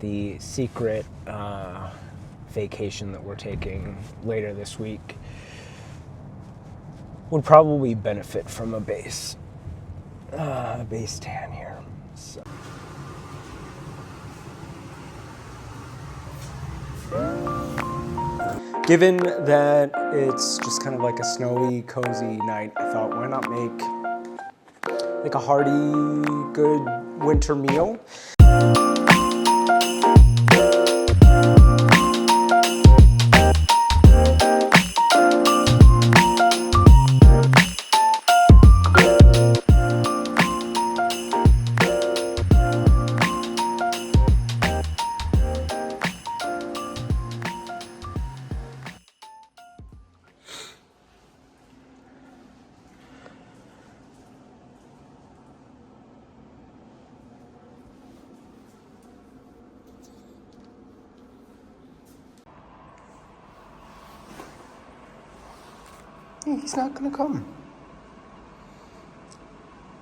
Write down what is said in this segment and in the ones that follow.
the secret vacation that we're taking later this week would probably benefit from a base tan here. So. Given that it's just kind of like a snowy, cozy night, I thought, why not make like a hearty, good winter meal? He's not gonna come.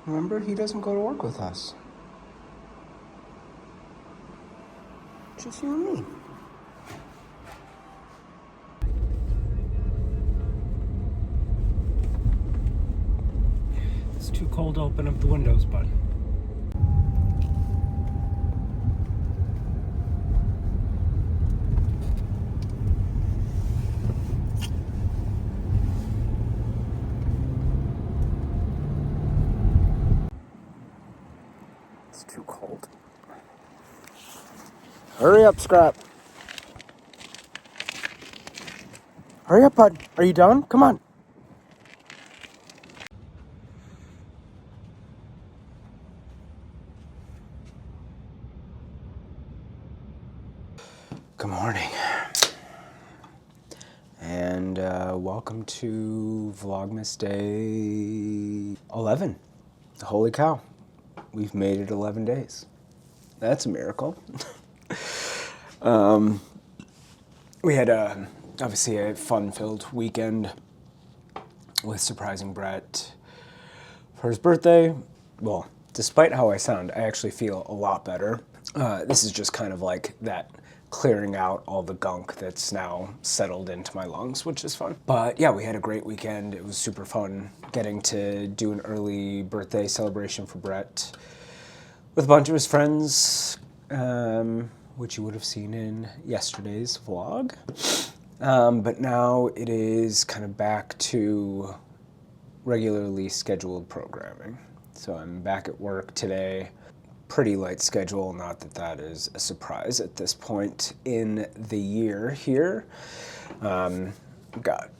Remember, he doesn't go to work with us. Just you and me. It's too cold to open up the windows, bud. It's too cold. Hurry up, Scrap. Hurry up, bud. Are you done? Come on. Good morning. And welcome to Vlogmas Day 11. Holy cow. We've made it 11 days. That's a miracle. We had obviously a fun-filled weekend with surprising Brett for his birthday. Well, despite how I sound, I actually feel a lot better. This is just kind of like that clearing out all the gunk that's now settled into my lungs, which is fun. But yeah, we had a great weekend. It was super fun getting to do an early birthday celebration for Brett with a bunch of his friends, which you would have seen in yesterday's vlog. But now it is kind of back to regularly scheduled programming. So I'm back at work today. Pretty light schedule, not that that is a surprise at this point in the year here. Got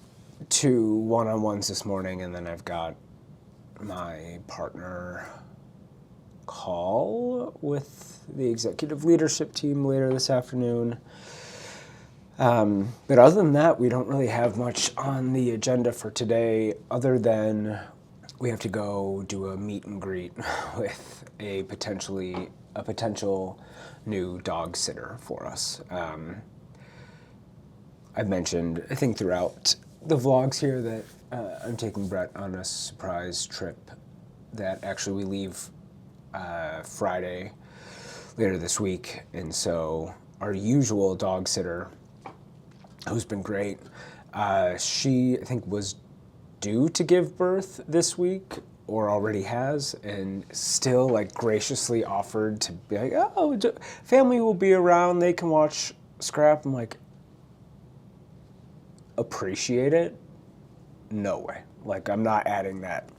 2 one-on-ones this morning, and then I've got my partner call with the executive leadership team later this afternoon. But other than that, we don't really have much on the agenda for today, other than we have to go do a meet and greet with a potential new dog sitter for us. I've mentioned, I think throughout the vlogs here, that I'm taking Brett on a surprise trip that actually we leave Friday later this week. And so our usual dog sitter, who's been great, she, I think, was due to give birth this week, or already has, and still like graciously offered to be like, oh, family will be around, they can watch Scrap. I'm like, appreciate it? No way. Like, I'm not adding that.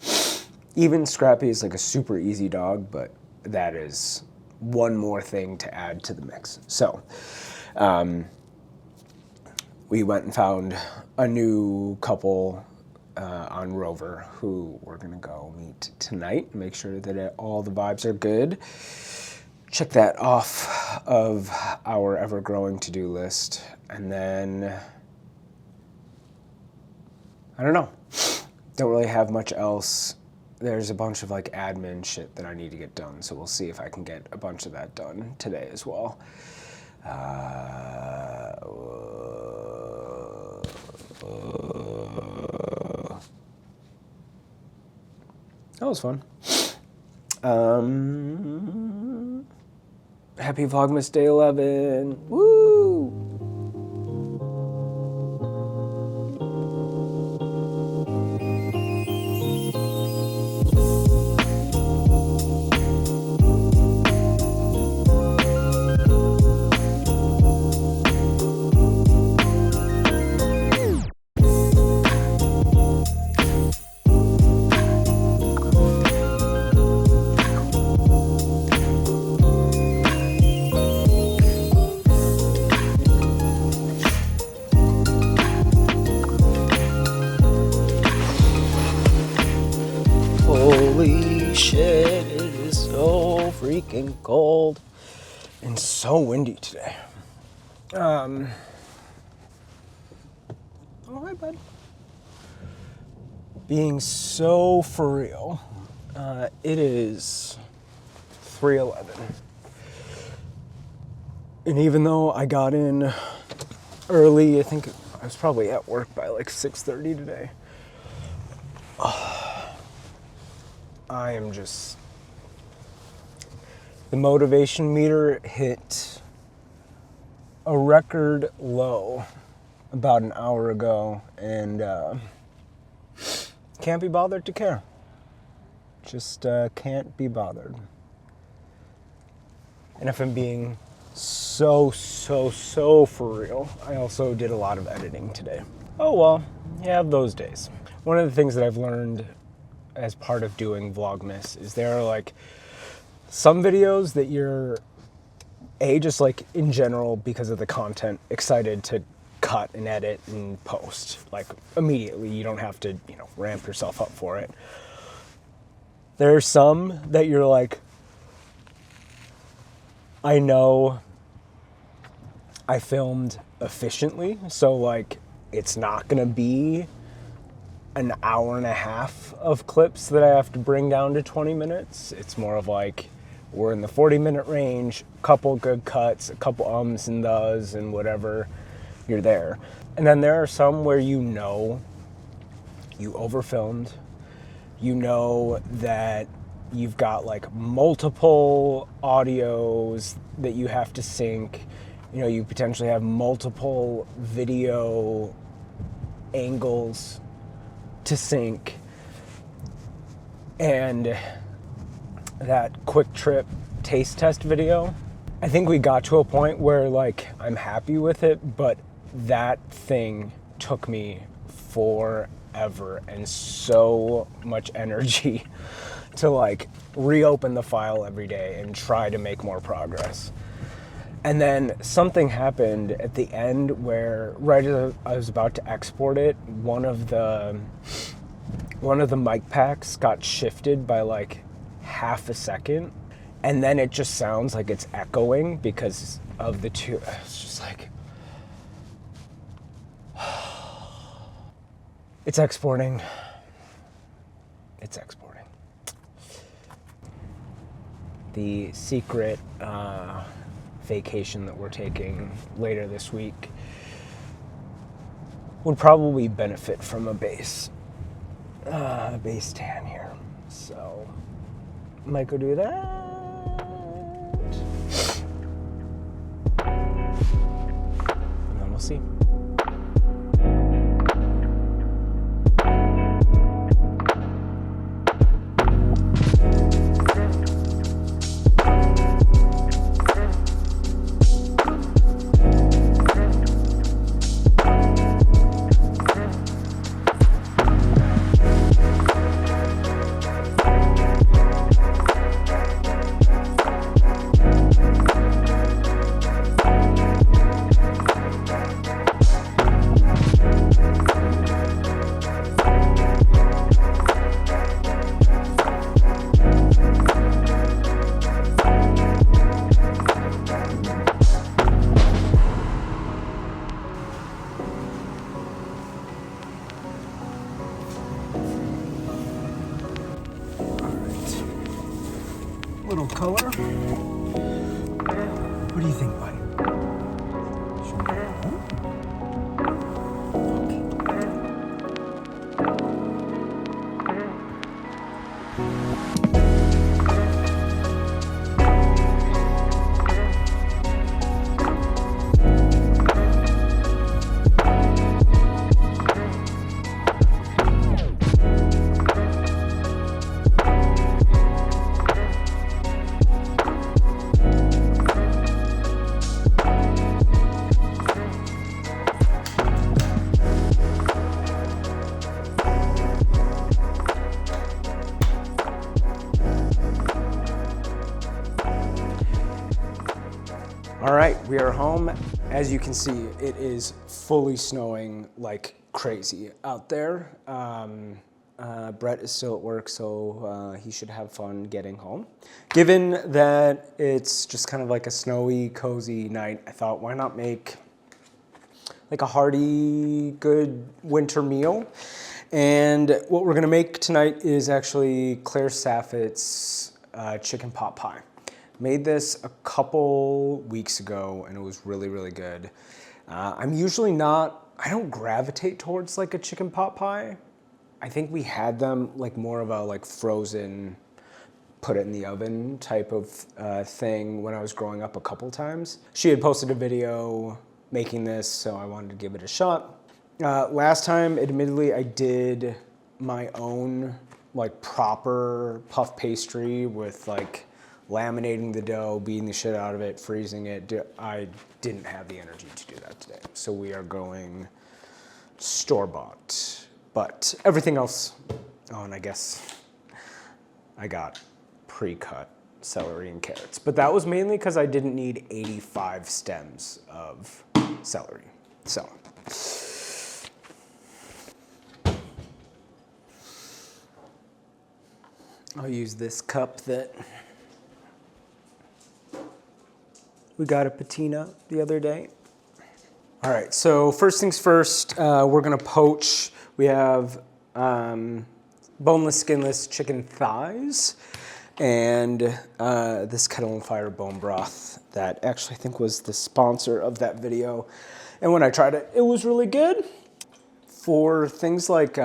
Even Scrappy is like a super easy dog, but that is one more thing to add to the mix. So, we went and found a new couple on Rover who we're gonna go meet tonight, make sure that all the vibes are good. Check that off of our ever-growing to-do list. And then, I don't know, don't really have much else. There's a bunch of like admin shit that I need to get done, so we'll see if I can get a bunch of that done today as well. That was fun. Happy Vlogmas Day 11. Woo! Holy shit, it is so freaking cold and so windy today. Oh, hi, bud. Being so for real, it is 3:11. And even though I got in early, I think I was probably at work by like 6:30 today. I am just, the motivation meter hit a record low about an hour ago, and can't be bothered to care. Just can't be bothered. And if I'm being so for real, I also did a lot of editing today. Oh well, you have those days. One of the things that I've learned as part of doing Vlogmas is there are like some videos that you're just like in general, because of the content, excited to cut and edit and post like immediately. You don't have to, ramp yourself up for it. There are some that you're like, I know I filmed efficiently, so like it's not gonna be an hour and a half of clips that I have to bring down to 20 minutes. It's more of like, we're in the 40-minute range, a couple good cuts, a couple ums and thus and whatever, you're there. And then there are some where you overfilmed, that you've got like multiple audios that you have to sync, you potentially have multiple video angles to sync, and that Kwik Trip taste test video, I think we got to a point where like I'm happy with it, but that thing took me forever and so much energy to like reopen the file every day and try to make more progress. And then something happened at the end where right as I was about to export it, one of the mic packs got shifted by like half a second, and then it just sounds like it's echoing because of the two. It's just like, it's exporting. It's exporting. The secret vacation that we're taking later this week would probably benefit from a base tan here. So might go do that. And then we'll see. Little color. What do you think, buddy? Should we go home? Okay. All right, we are home. As you can see, it is fully snowing like crazy out there. Brett is still at work, so he should have fun getting home. Given that it's just kind of like a snowy, cozy night, I thought, why not make like a hearty, good winter meal? And what we're gonna make tonight is actually Claire Saffit's chicken pot pie. Made this a couple weeks ago and it was really, really good. I'm usually not, I don't gravitate towards like a chicken pot pie. I think we had them like more of a like frozen, put it in the oven type of thing when I was growing up a couple times. She had posted a video making this, so I wanted to give it a shot. Last time, admittedly, I did my own like proper puff pastry with like laminating the dough, beating the shit out of it, freezing it. I didn't have the energy to do that today. So we are going store-bought. But everything else, oh, and I guess I got pre-cut celery and carrots. But that was mainly because I didn't need 85 stems of celery. So. I'll use this cup that we got at Patina the other day. All right, so first things first, we're gonna poach. We have boneless, skinless chicken thighs and this Kettle and Fire bone broth that actually I think was the sponsor of that video. And when I tried it, it was really good. For things like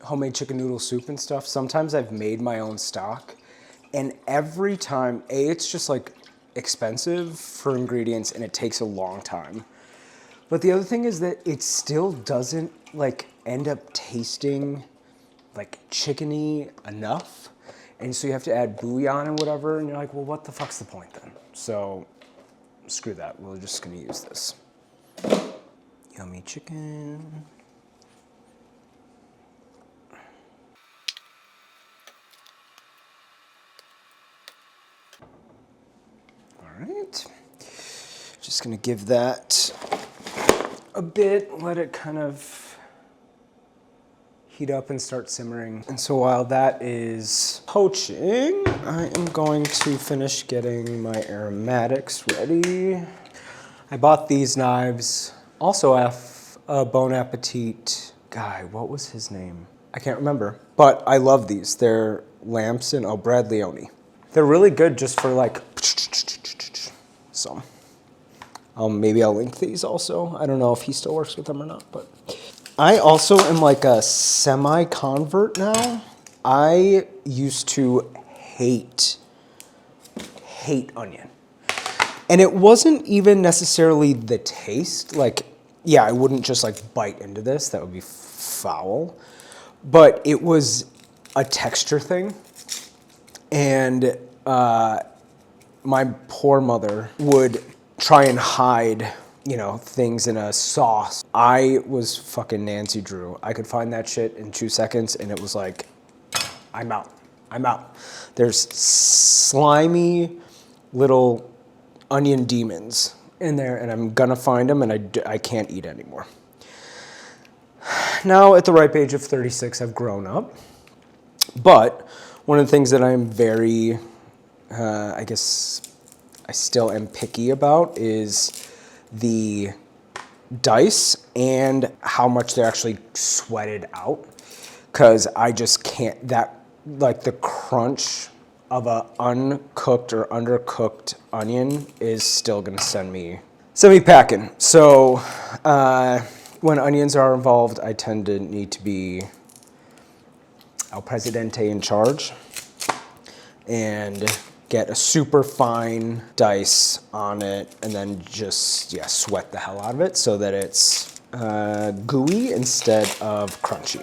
homemade chicken noodle soup and stuff, sometimes I've made my own stock. And every time, it's just like expensive for ingredients and it takes a long time. But the other thing is that it still doesn't like end up tasting like chickeny enough. And so you have to add bouillon and whatever. And you're like, well, what the fuck's the point then? So screw that. We're just gonna use this. Yummy chicken. All right. Just gonna give that a bit, let it kind of heat up and start simmering. And so while that is poaching, I am going to finish getting my aromatics ready. I bought these knives, also a Bon Appetit guy, what was his name? I can't remember, but I love these. They're Lamson, Brad Leone. They're really good just for like, so. Maybe I'll link these also. I don't know if he still works with them or not, but. I also am like a semi-convert now. I used to hate onion. And it wasn't even necessarily the taste. Like, yeah, I wouldn't just like bite into this. That would be foul. But it was a texture thing. And my poor mother would try and hide, you know, things in a sauce. I was fucking Nancy Drew. I could find that shit in 2 seconds and it was like, I'm out. There's slimy little onion demons in there and I'm gonna find them and I can't eat anymore. Now at the ripe age of 36, I've grown up. But one of the things that I'm very, I guess I still am picky about is the dice and how much they're actually sweated out. Cause I just can't, that like the crunch of a uncooked or undercooked onion is still gonna send me packing. So when onions are involved, I tend to need to be El Presidente in charge and get a super fine dice on it and then just, yeah, sweat the hell out of it so that it's gooey instead of crunchy.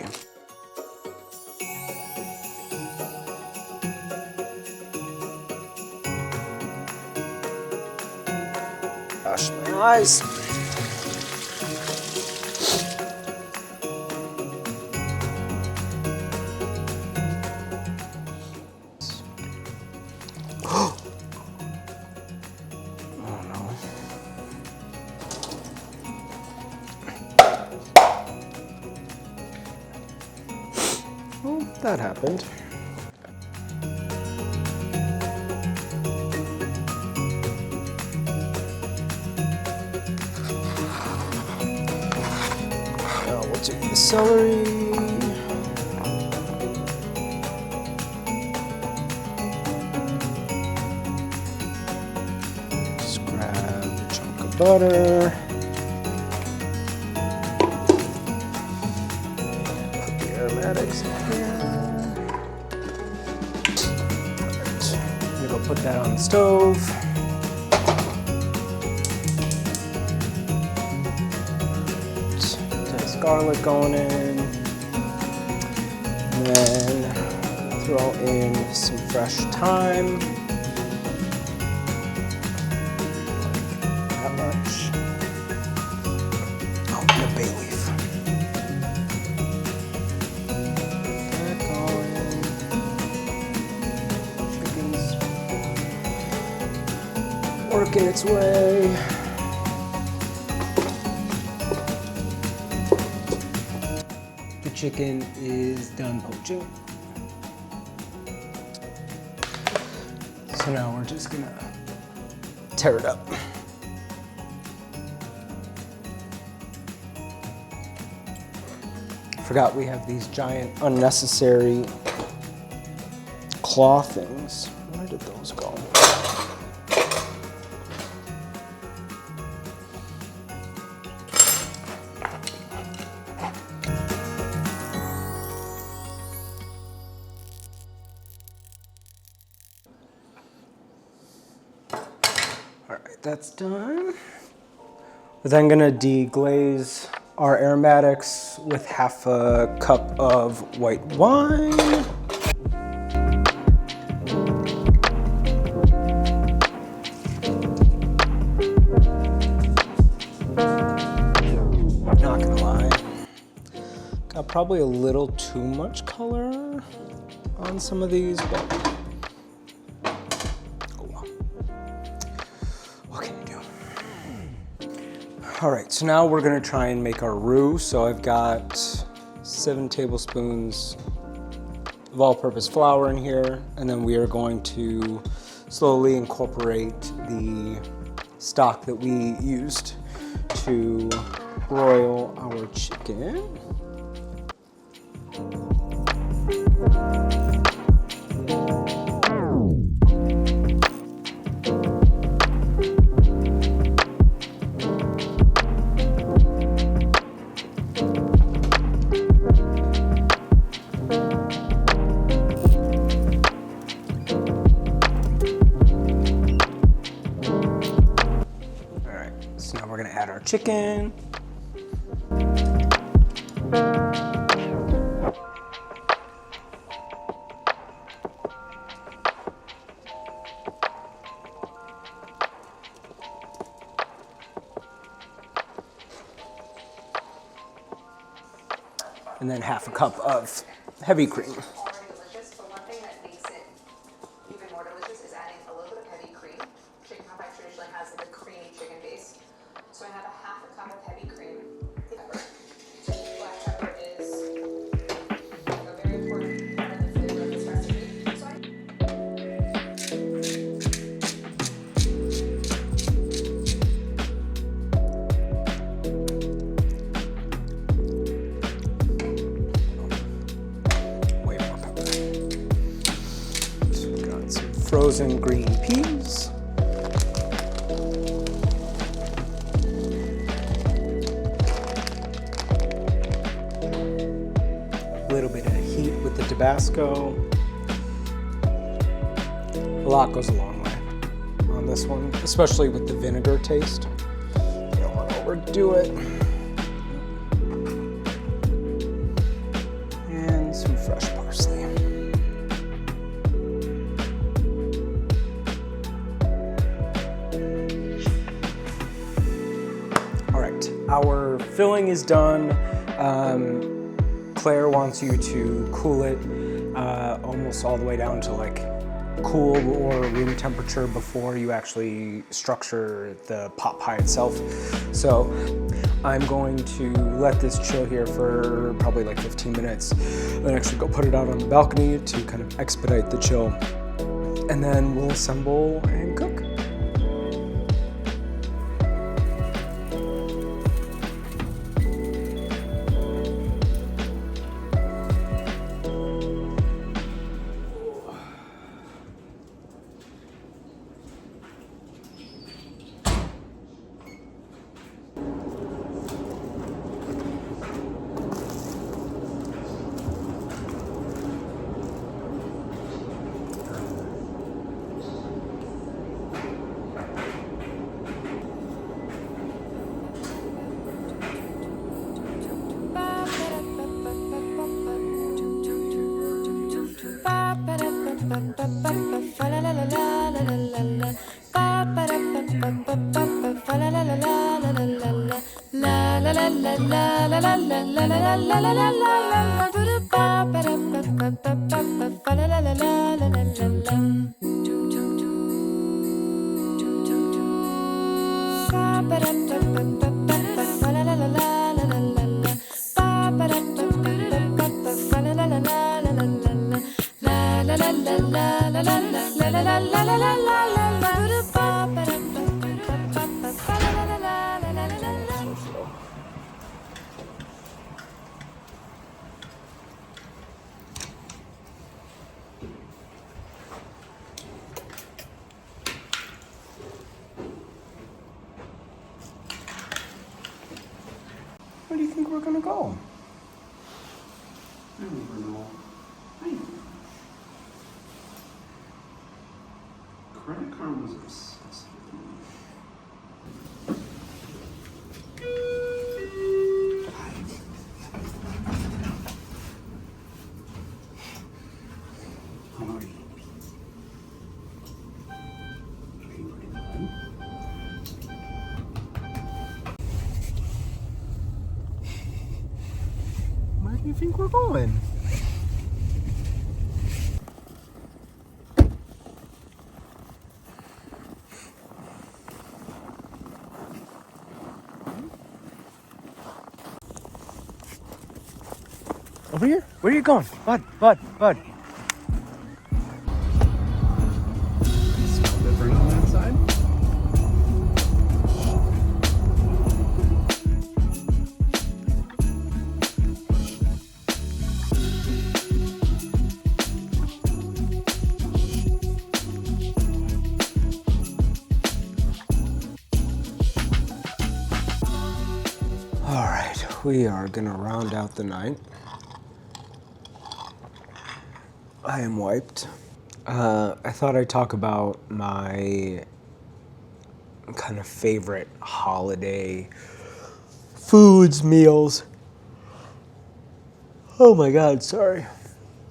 Gosh, my eyes. that happened. Now we'll take the celery. Just grab a chunk of butter. Put the aromatics in here. I'm gonna go put that on the stove. Nice garlic going in. And then throw in some fresh thyme. That much. Oh, and a bay leaf. That going. Chicken's working its way. The chicken is done poaching. So now we're just gonna tear it up. Forgot we have these giant unnecessary claw things. Where did those go? All right, that's done. We're then gonna deglaze our aromatics with half a cup of white wine. Not gonna lie, got probably a little too much color on some of these, but oh well. What can you do? All right, so now we're gonna try and make our roux. So I've got 7 tablespoons of all-purpose flour in here, and then we are going to slowly incorporate the stock that we used to broil our chicken. So now we're gonna add our chicken. And then half a cup of heavy cream. Delicious, but one thing that makes it even more delicious is adding a little bit of heavy cream. Chicken pot pie traditionally has like a creamy chicken base. So I have a half a cup of heavy cream. Pepper. Black pepper is a very important part of the flavor of this recipe. So Way more pepper. So we've got some frozen green peas. A little bit of heat with the Tabasco. A lot goes a long way on this one, especially with the vinegar taste. You don't want to overdo it. And some fresh parsley. All right, our filling is done. Claire wants you to cool it almost all the way down to like cool or room temperature before you actually structure the pot pie itself. So I'm going to let this chill here for probably like 15 minutes, then actually go put it out on the balcony to kind of expedite the chill, and then we'll assemble and cook. Where do you think we're gonna go? I don't even know. Credit card was obsessed with me. How are you? Doing pretty good. Where do you think we're going? Over here? Where are you going? Bud. Smell different on that side? All right, we are gonna round out the night. I am wiped. I thought I'd talk about my kind of favorite holiday foods, meals. Oh my God, sorry.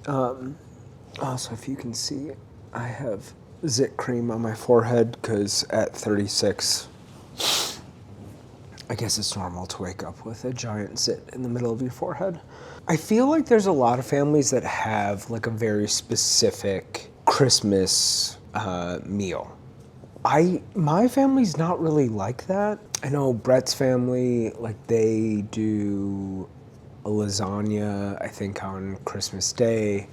Also, if you can see, I have zit cream on my forehead because at 36, I guess it's normal to wake up with a giant zit in the middle of your forehead. I feel like there's a lot of families that have like a very specific Christmas meal. My family's not really like that. I know Brett's family, like they do a lasagna, I think on Christmas Day.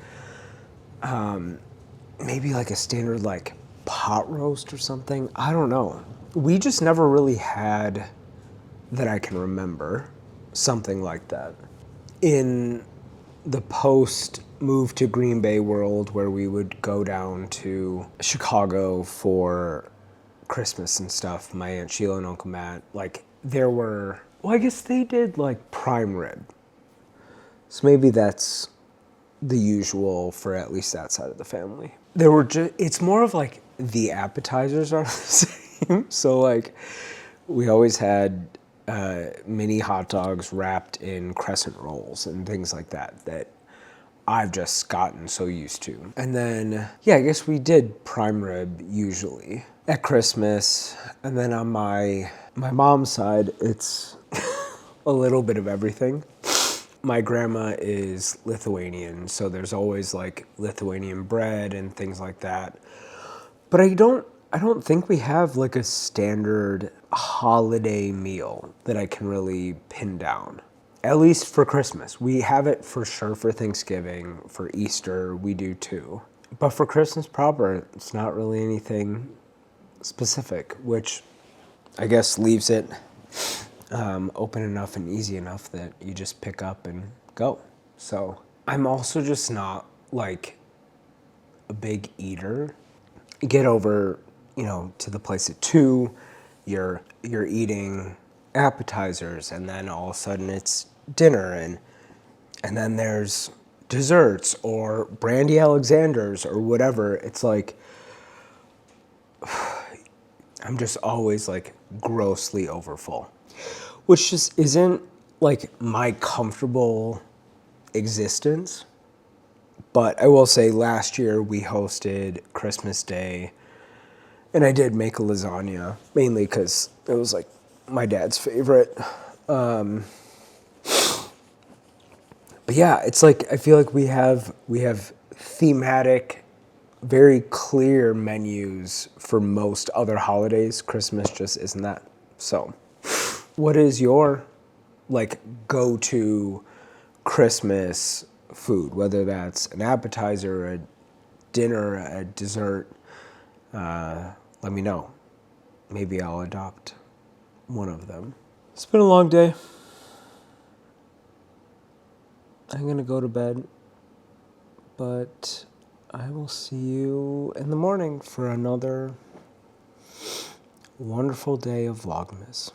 Maybe like a standard like pot roast or something. I don't know. We just never really had, that I can remember, something like that. In the post move to Green Bay world where we would go down to Chicago for Christmas and stuff, my Aunt Sheila and Uncle Matt, like there were, well, I guess they did like prime rib. So maybe that's the usual for at least that side of the family. There were it's more of like the appetizers are the same. So like we always had mini hot dogs wrapped in crescent rolls and things like that that I've just gotten so used to. And then, yeah, I guess we did prime rib usually at Christmas. And then on my mom's side, it's a little bit of everything. my grandma is Lithuanian, so there's always like Lithuanian bread and things like that. But I don't think we have like a standard holiday meal that I can really pin down. At least for Christmas. We have it for sure for Thanksgiving, for Easter, we do too. But for Christmas proper, it's not really anything specific, which I guess leaves it open enough and easy enough that you just pick up and go. So I'm also just not like a big eater. You get over, to the place at 2, you're eating appetizers, and then all of a sudden it's dinner, and then there's desserts or Brandy Alexander's or whatever. It's like I'm just always like grossly overfull, which just isn't like my comfortable existence. But I will say last year we hosted Christmas Day, and I did make a lasagna, mainly because it was like my dad's favorite. But yeah, it's like I feel like we have thematic, very clear menus for most other holidays. Christmas just isn't that. So, what is your like go-to Christmas food? Whether that's an appetizer, a dinner, a dessert, let me know. Maybe I'll adopt one of them. It's been a long day. I'm gonna go to bed, but I will see you in the morning for another wonderful day of Vlogmas.